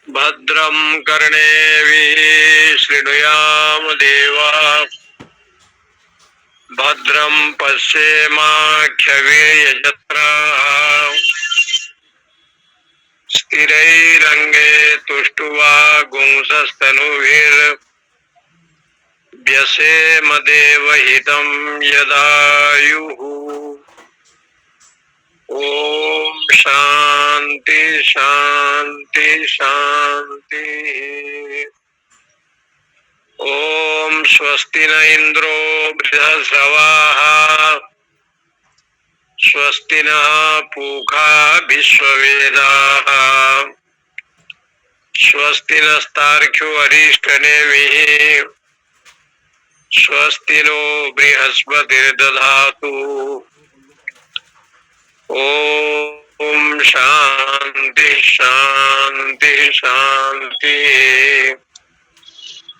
भद्रं कर्णेभिः शृणुयाम देवा भद्रं पश्येमाक्षभिर्यजत्राः स्थिरैरङ्गे तुष्टुवागुंसस्तनूभिर्व्यसेम देवहितं यदायुः। ओम शांति शांति शांति। ओम स्वस्ति न इंद्रो बृहस्रवाः स्वस्ति नः पूषा विश्ववेदाः स्वस्ति नस्तार्क्ष्यो अरिष्टनेमिः स्वस्ति नो बृहस्पतिर्दधातु। ओम शांति शांति शांति।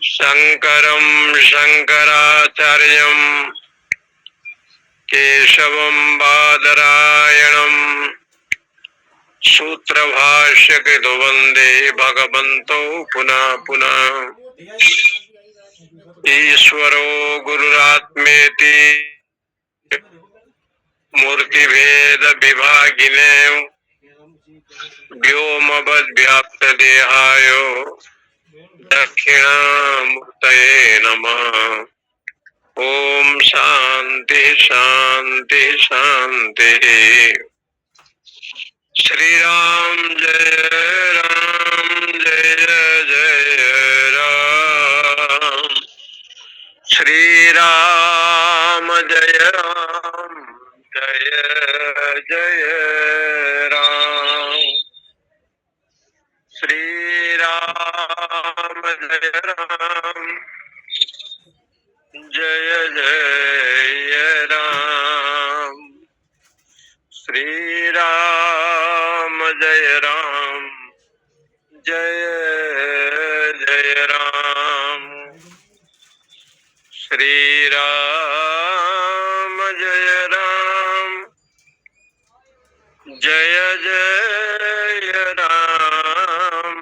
शंकरं शंकराचार्यं केशवं बादरायणं सूत्रभाष्यकृतो वन्दे भगवन्तौ पुनः पुनः। ईश्वरो गुरुरात्मेति मूर्तिभेद विभागिने व्योमवद्व्याप्तदेहाय दक्षिणामूर्तये नमः। ओम शांति शांति शांति। श्री राम जय जय राम। श्री राम जय जय राम। श्री राम जय जय राम। श्री राम जय जय राम। श्री राम जय जय राम।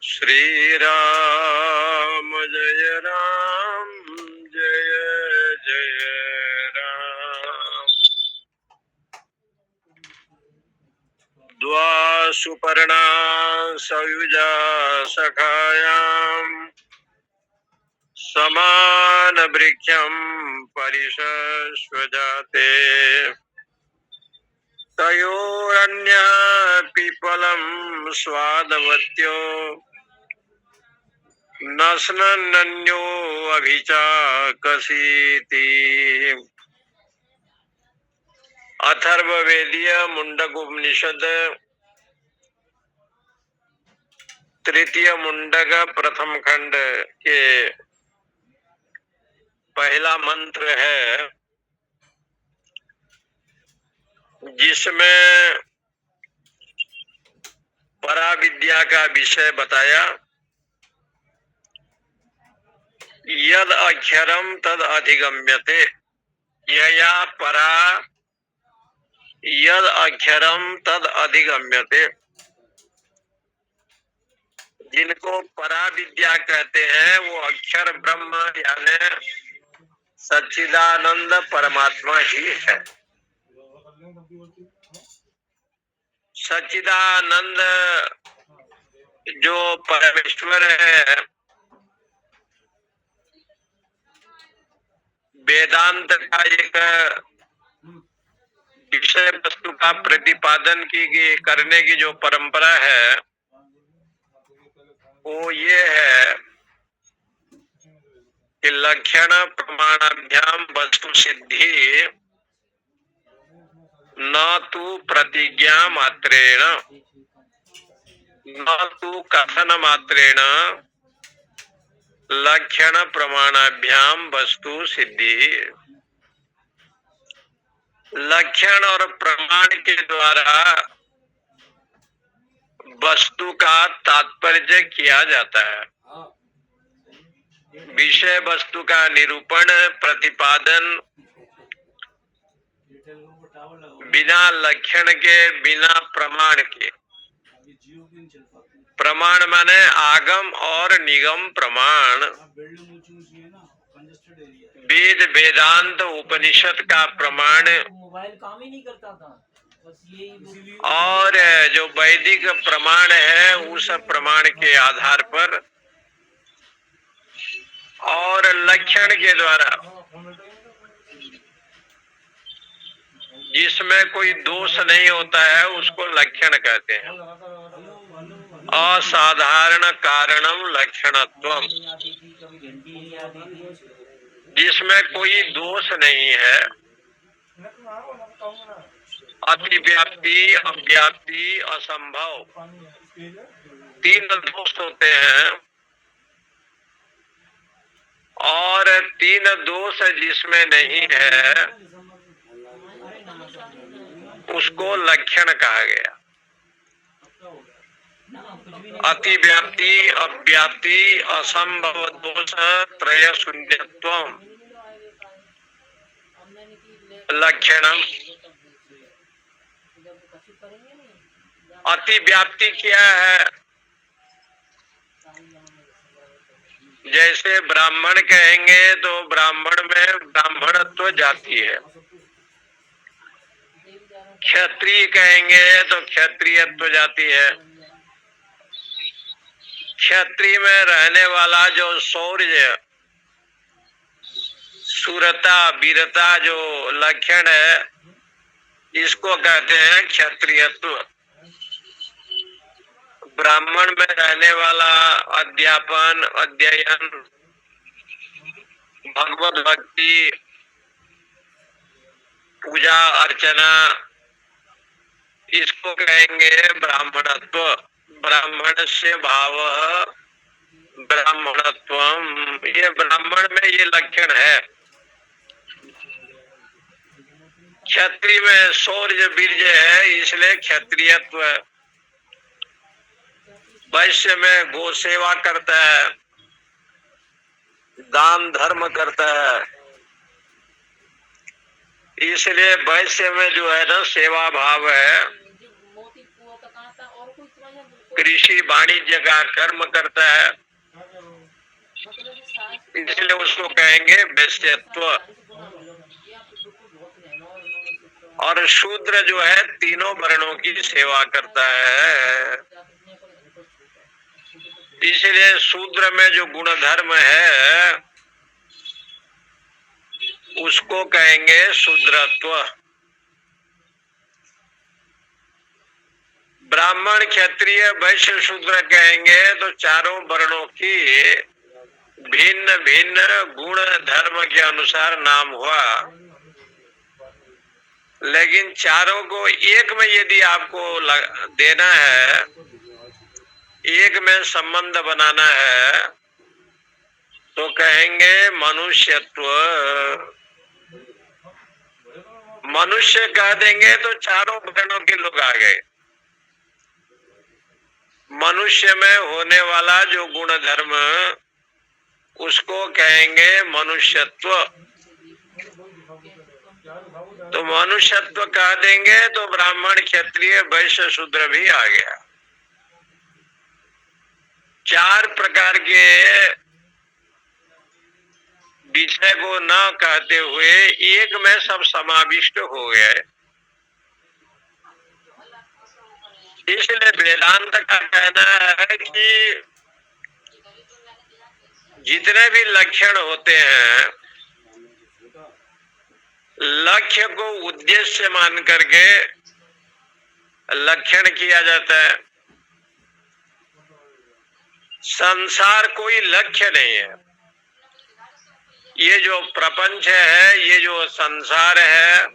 श्री राम जय जय राम। द्वा सुपर्णा सयुजा सखायां समान वृक्षं परिशस्वजाते तयोरन्यः पिपलं स्वादवत्यो नस्नन्नन्यो अभिचाकसीति। अथर्ववेदीय मुंडक उपनिषद तृतीय मुंडक प्रथम खंड के पहला मंत्र है, जिसमें पराविद्या का विषय बताया। यद अक्षरम तद अधिगम्यते। यया परा यद अक्षरम तद अधिगम्यते। जिनको पराविद्या कहते हैं वो अक्षर ब्रह्म यानी सच्चिदानंद परमात्मा ही है। सच्चिदानंद जो परमेश्वर है, वेदांत का एक विषय वस्तु का प्रतिपादन करने की जो परंपरा है वो ये है कि लक्षण प्रमाणाभ्याम वस्तु सिद्धि न तु प्रतिज्ञा मात्रेण न तु कथन मात्रेण लक्षण प्रमाणाभ्याम वस्तु सिद्धि। लक्षण और प्रमाण के द्वारा वस्तु का तात्पर्य किया जाता है। विषय वस्तु का निरूपण प्रतिपादन बिना लक्षण के, बिना प्रमाण के। प्रमाण माने आगम और निगम प्रमाण, वेद वेदांत उपनिषद का प्रमाण मोबाइल काम ही नहीं करता था, बस यही। और जो वैदिक प्रमाण है उस प्रमाण के आधार पर और लक्षण के द्वारा जिसमें कोई दोष नहीं होता है उसको लक्षण कहते हैं। असाधारण कारणम लक्षणत्वम, जिसमें कोई दोष नहीं है। अतिव्याप्ति, अव्याप्ति, असंभव, तीन दोष होते हैं और तीन दोष जिसमें नहीं है उसको लक्षण कहा गया। अतिव्याप्ति, अव्याप्ति, असंभव दोष त्रय शून्यत्वम लक्षणम। अतिव्याप्ति क्या है? जैसे ब्राह्मण कहेंगे तो ब्राह्मण में ब्राह्मणत्व जाति है, क्षत्रिय कहेंगे तो क्षत्रियत्व जाति है। क्षत्रिय में रहने वाला जो शौर्य, शूरता, वीरता जो लक्षण है इसको कहते हैं क्षत्रियत्व। ब्राह्मण में रहने वाला अध्यापन, अध्ययन, भगवत भक्ति, पूजा अर्चना, इसको कहेंगे ब्राह्मणत्व। ब्राह्मण से भाव ब्राह्मणत्वम, ये ब्राह्मण में ये लक्षण है। क्षत्रिय में शौर्य वीर्य है इसलिए क्षत्रियत्व। वैश्य में गो सेवा करता है, दान धर्म करता है, इसलिए वैश्य में जो है ना सेवा भाव है। कृषि वाणिज्य का कर्म करता है इसलिए उसको कहेंगे वैश्यत्व। और शूद्र जो है तीनों वर्णों की सेवा करता है, इसलिए शूद्र में जो गुण धर्म है उसको कहेंगे शूद्रत्व। ब्राह्मण, क्षत्रिय, वैश्य, शूद्र कहेंगे तो चारों वर्णों की भिन्न भिन्न गुण धर्म के अनुसार नाम हुआ। लेकिन चारों को एक में यदि आपको देना है, एक में संबंध बनाना है तो कहेंगे मनुष्यत्व। मनुष्य कह देंगे तो चारों वर्णों के लोग आ गए। मनुष्य में होने वाला जो गुण धर्म उसको कहेंगे मनुष्यत्व। तो मनुष्यत्व कह देंगे तो ब्राह्मण, क्षत्रिय, वैश्य, शूद्र भी आ गया। चार प्रकार के विषय को न कहते हुए एक में सब समाविष्ट हो गए। इसलिए वेदांत का कहना है कि जितने भी लक्षण होते हैं लक्ष्य को उद्देश्य मान करके लक्षण किया जाता है। संसार कोई लक्ष्य नहीं है। ये जो प्रपंच है, ये जो संसार है,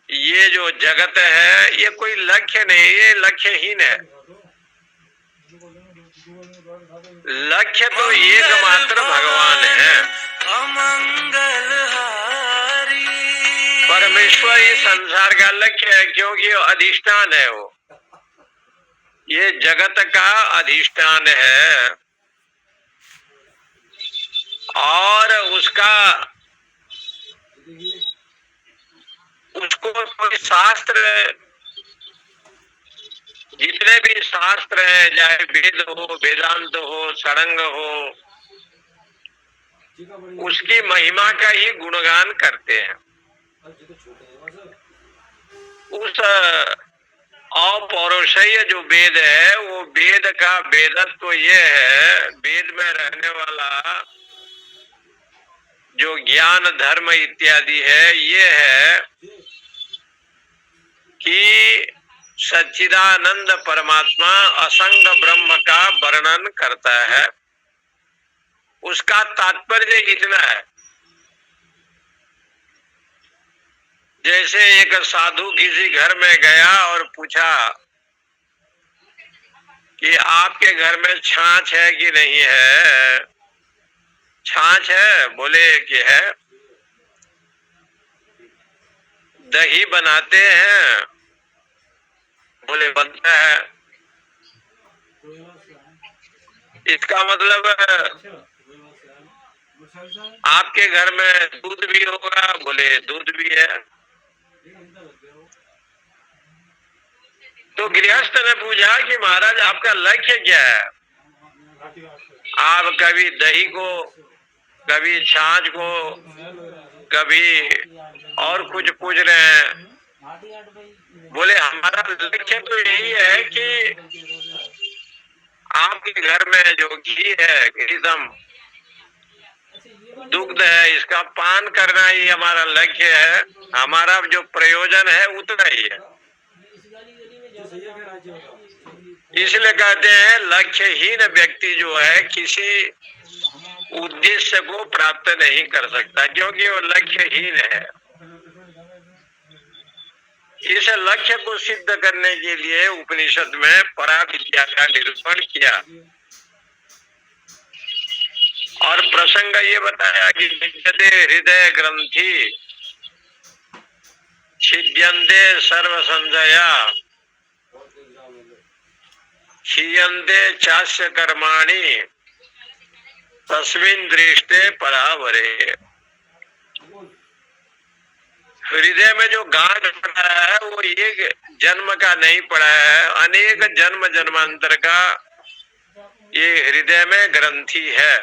ये जो जगत है, ये कोई लक्ष्य नहीं, ये लक्ष्यहीन है। लक्ष्य तो एकमात्र भगवान है। परमेश्वर ये संसार का लक्ष्य है क्योंकि अधिष्ठान है, वो ये जगत का अधिष्ठान है। और उसको कोई शास्त्र, जितने भी शास्त्र हैं, चाहे वेद हो, वेदांत हो, षडंग हो, उसकी महिमा का ही गुणगान करते हैं। उस अपौरुषेय जो वेद है, वो वेद का वेदत्व तो ये है, वेद में रहने वाला जो ज्ञान धर्म इत्यादि है, ये है कि सच्चिदानंद परमात्मा असंग ब्रह्म का वर्णन करता है। उसका तात्पर्य इतना है, जैसे एक साधु किसी घर में गया और पूछा कि आपके घर में छाछ है कि नहीं है? छाछ है? बोले कि है। दही बनाते हैं? बोले बनता है। इसका मतलब आपके घर में दूध भी होगा? बोले दूध भी है। तो गृहस्थ ने पूछा कि महाराज आपका लक्ष्य क्या है? आप कभी दही को, कभी छाछ को, कभी और कुछ पूछ रहे हैं। बोले हमारा लक्ष्य तो यही है कि आपके घर में जो घी है, घृतम दुग्ध है, इसका पान करना ही हमारा लक्ष्य है। हमारा जो प्रयोजन है उतना ही है। इसलिए कहते हैं लक्ष्यहीन व्यक्ति जो है किसी उद्देश्य को प्राप्त नहीं कर सकता, क्योंकि वो लक्ष्यहीन है। इस लक्ष्य को सिद्ध करने के लिए उपनिषद में पराविद्या का निरूपण किया और प्रसंग ये बताया कि विद्यते हृदय ग्रंथि छिद्यन्ते सर्व संजया क्षीयन्ते चास्य कर्माणि तस्मिन् दृष्टे परावरे। हृदय में जो गांठ पड़ा है वो एक जन्म का नहीं पड़ा है, अनेक जन्म जन्मांतर का ये हृदय में ग्रंथि है।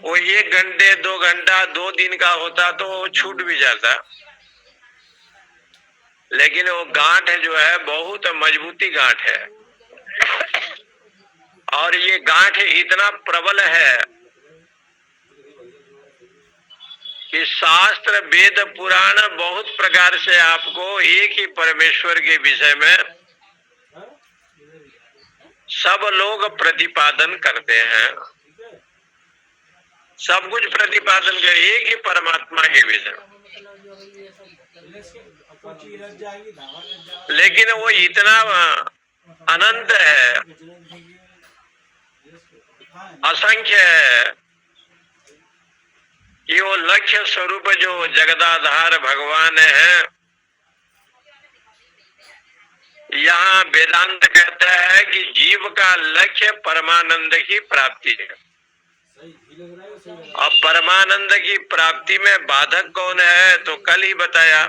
वो 1 घंटे 2 घंटा 2 दिन का होता तो छूट भी जाता, लेकिन वो गांठ जो है बहुत मजबूती गांठ है। और ये गांठ इतना प्रबल है कि शास्त्र वेद पुराण बहुत प्रकार से आपको एक ही परमेश्वर के विषय में सब लोग प्रतिपादन करते हैं। सब कुछ प्रतिपादन कर एक ही परमात्मा के विषय में, लेकिन वो इतना अनंत है, असंख्य है कि वो लक्ष्य स्वरूप जो जगदाधार भगवान है। यहाँ वेदांत कहता है कि जीव का लक्ष्य परमानंद की प्राप्ति है। अब परमानंद की प्राप्ति में बाधक कौन है? तो कल ही बताया,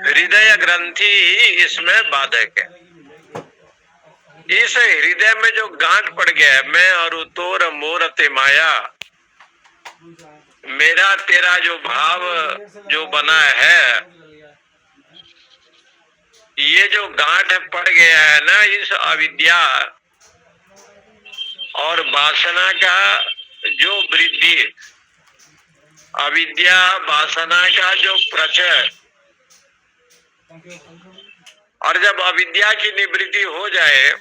हृदय ग्रंथि ही इसमें बाधक है। इस हृदय में जो गांठ पड़ गया है, मैं और तोर मोर ते माया, मेरा तेरा जो भाव जो बना है, ये जो गांठ पड़ गया है ना, इस अविद्या और वासना का जो वृद्धि, अविद्या वासना का जो प्रचय, और जब अविद्या की निवृत्ति हो जाए,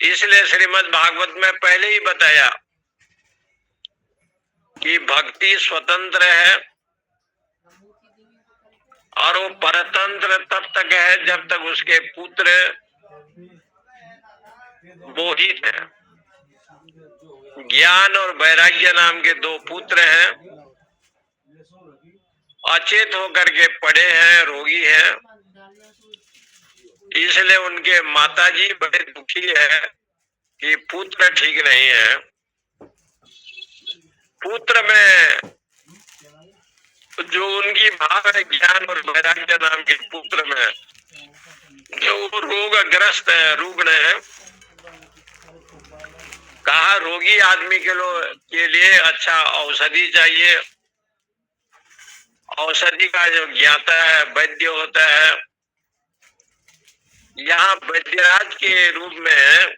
इसलिए श्रीमद् भागवत में पहले ही बताया कि भक्ति स्वतंत्र है और वो परतंत्र तब तक है जब तक उसके पुत्र मोहित है। ज्ञान और वैराग्य नाम के 2 पुत्र हैं, अचेत होकर के पड़े हैं, रोगी हैं। इसलिए उनके माताजी बड़े दुखी है कि पुत्र ठीक नहीं है। पुत्र में जो उनकी भाव है ज्ञान और वैराग्य नाम के पुत्र में जो रोगग्रस्त है, रुग्ण है, कहा रोगी आदमी के लिए अच्छा औषधि चाहिए। औषधि का जो ज्ञाता है वैद्य होता है। यहाँ वैद्यराज के रूप में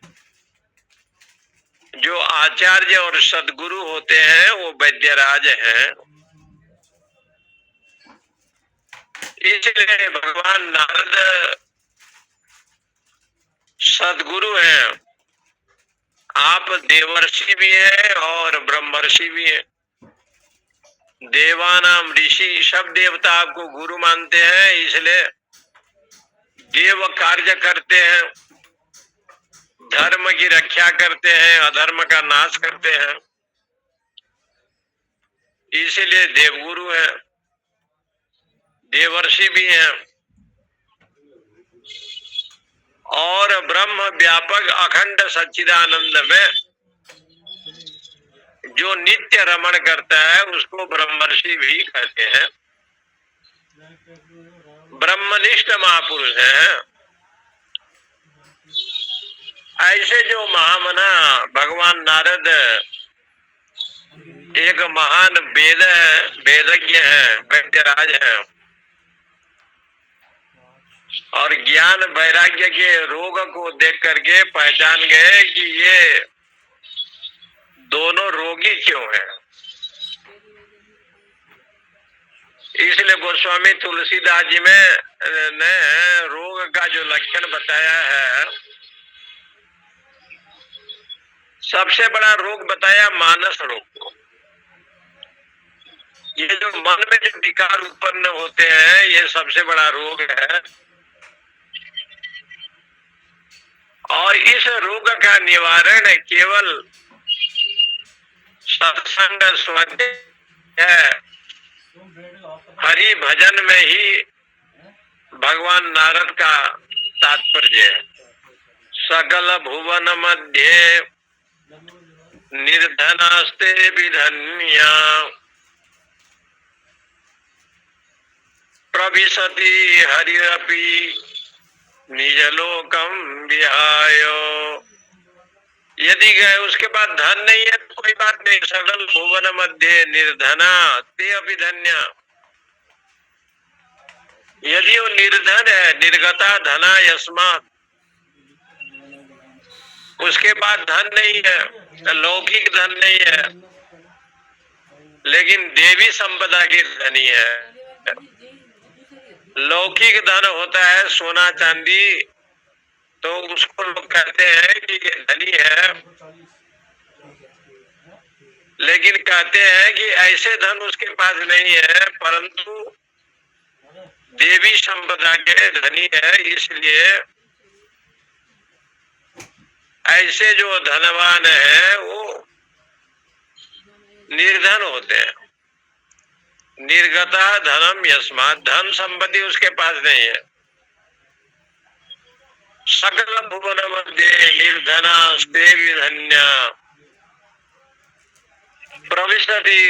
जो आचार्य और सदगुरु होते हैं वो वैद्यराज हैं। इसलिए भगवान नारद सदगुरु हैं। आप देवर्षि भी हैं और ब्रह्मर्षि भी हैं। देवानाम ऋषि, सब देवता आपको गुरु मानते हैं, इसलिए देव कार्य करते हैं, धर्म की रक्षा करते हैं, अधर्म का नाश करते हैं, इसीलिए देवगुरु हैं, देवर्षि भी हैं। और ब्रह्म व्यापक अखंड सच्चिदानंद में जो नित्य रमण करता है उसको ब्रह्मर्षि भी कहते हैं। ब्रह्मनिष्ठ महापुरुष हैं। ऐसे जो महामना भगवान नारद एक महान वेदज्ञ हैं, वैद्यराज हैं, और ज्ञान वैराग्य के रोग को देख करके पहचान गए कि ये दोनों रोगी क्यों हैं। इसलिए गोस्वामी तुलसीदास जी ने रोग का जो लक्षण बताया है, सबसे बड़ा रोग बताया मानस रोग को। ये जो मन में जो विकार उत्पन्न होते हैं ये सबसे बड़ा रोग है। और इस रोग का निवारण केवल सत्संग स्वाध्याय है, हरि भजन में ही भगवान नारद का तात्पर्य है। सकल भुवन मध्य निर्धनास्ते विधन्या प्रविशति हरिरपि निजलोकम विहाय। यदि गए उसके बाद धन नहीं है तो कोई बात नहीं, सकल भुवन मध्य निर्धना ते अपि धन्या। यदि वो निर्धन है, निर्गता धना यस्मात्, उसके बाद धन नहीं है, लौकिक धन नहीं है, लेकिन देवी संपदा की धनी है। लौकिक धन होता है सोना चांदी, तो उसको लोग कहते हैं कि ये धनी है, लेकिन कहते हैं कि ऐसे धन उसके पास नहीं है, परंतु देवी संपदा के धनी है। इसलिए ऐसे जो धनवान है वो निर्धन होते हैं। निर्गता धनम यस्मात्, धन संपत्ति उसके पास नहीं है। सकल भुवन मध्य निर्धनास्ते विधन्या प्रविशति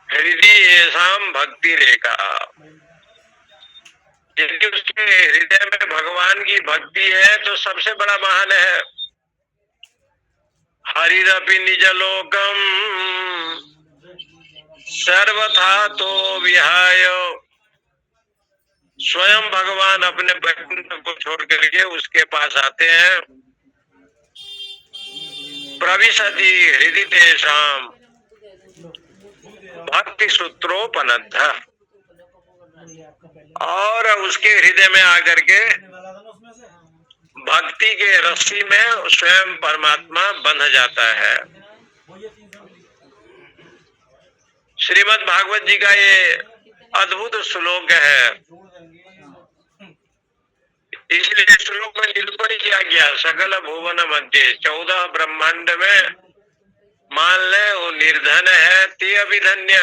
हृदय येषां भक्ति रेखा। यदि उसके हृदय में भगवान की भक्ति है तो सबसे बड़ा महान है। हरिरपि निजलोकम सर्वथा तो विहाय। स्वयं भगवान अपने वैकुंठ को छोड़ करके उसके पास आते हैं। प्रविशति हृदय तेषां भक्ति सूत्रोपनद्ध, और उसके हृदय में आकर के भक्ति के रस्सी में स्वयं परमात्मा बंध जाता है। श्रीमद् भागवत जी का ये अद्भुत श्लोक है। इसलिए श्लोक में निरूपण किया गया सकल भुवन मध्य, 14 ब्रह्मांड में मान ले वो निर्धन है ते अभिधन्य।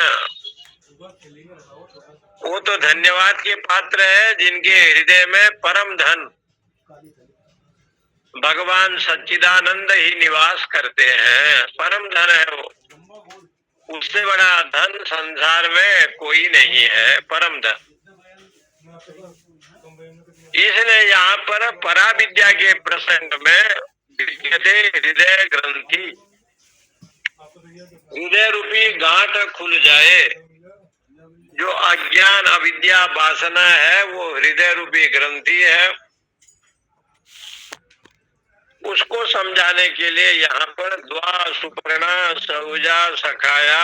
वो तो धन्यवाद के पात्र है जिनके हृदय में परम धन भगवान सच्चिदानंद ही निवास करते हैं। परम धन है वो, उससे बड़ा धन संसार में कोई नहीं है, परम धन। इसलिए यहाँ पर पराविद्या के प्रसंग में विद्यते हृदय ग्रंथि, हृदय रूपी गांठ खुल जाए। जो अज्ञान अविद्या वासना है वो हृदय रूपी ग्रंथि है, उसको समझाने के लिए यहाँ पर द्वा सुपर्णा सहुजा सखाया